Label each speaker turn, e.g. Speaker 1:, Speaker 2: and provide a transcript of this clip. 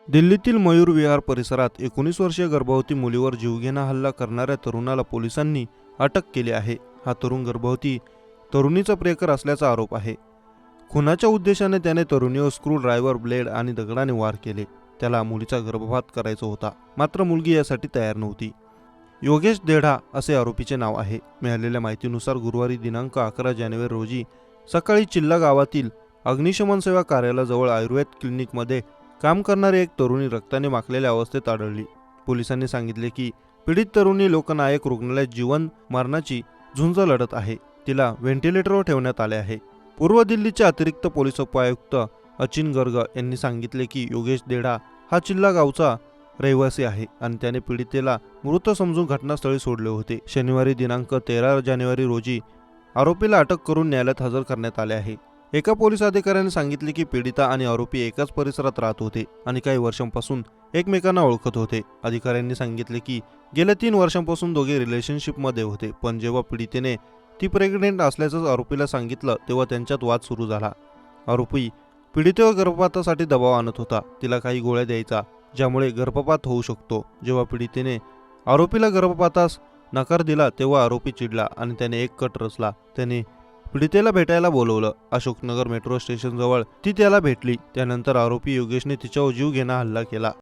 Speaker 1: दिल्लीतील मयूर विहार परिसरात 19 वर्षीय गर्भवती मुलीवर जीवघेणा हल्ला करणाऱ्या तरुणाला पोलिसांनी अटक केली आहे। हा तरुण गर्भवती तरुणीचा प्रियकर असल्याचा आरोप आहे। खुनाच्या उद्देशाने त्याने तरुणीवर स्क्रू ड्रायव्हर, ब्लेड आणि दगडाने वार केले। त्याला मुलीचा गर्भपात करायचा होता, मात्र मुलगी यासाठी तयार नव्हती। योगेश देढा असे आरोपीचे नाव आहे। मिळालेल्या माहितीनुसार गुरुवारी दिनांक 11 जानेवारी रोजी सकाळी चिल्ला गावातील अग्निशमन सेवा कार्यालयाजवळ आयुर्वेद क्लिनिकमध्ये काम करणारी एक तरुणी रक्ताने माखलेल्या अवस्थेत आढळली। पोलिसांनी सांगितले की पीडित तरुणी लोकनायक रुग्णालयात जीवन मरणाची झुंज लढत आहे। तिला व्हेंटिलेटरवर ठेवण्यात आले आहे। पूर्व दिल्लीचे अतिरिक्त पोलीस उपायुक्त अचिन गर्ग यांनी सांगितले की योगेश देढा हा चिल्ला गावचा रहिवासी आहे आणि त्याने पीडितेला मृत समजून घटनास्थळी सोडले होते। शनिवारी दिनांक 13 जानेवारी रोजी आरोपीला अटक करून न्यायालयात हजर करण्यात आले आहे। एका पोलीस अधिकाऱ्याने सांगितले की पीडिता आणि आरोपी एकाच परिसरात राहत होते आणि काही वर्षांपासून एकमेकांना ओळखत होते। अधिकाऱ्यांनी सांगितले की गेल्या 3 वर्षांपासून दोघे रिलेशनशिपमध्ये होते, पण जेव्हा पीडितेने ती प्रेग्नेंट असल्याचं आरोपीला सांगितलं तेव्हा त्यांच्यात वाद सुरू झाला। आरोपी पीडितेवर गर्भपातासाठी दबाव आणत होता, तिला काही गोळ्या द्यायचा ज्यामुळे गर्भपात होऊ शकतो। जेव्हा पीडितेने आरोपीला गर्भपातास नकार दिला तेव्हा आरोपी चिडला आणि त्याने एक कट रचला। त्याने पीडितेला भेटायला बोलवलं। अशोकनगर मेट्रो स्टेशन जवळ ती त्याला भेटली। त्यानंतर आरोपी योगेशने तिच्यावर जीवघेणा हल्ला केला।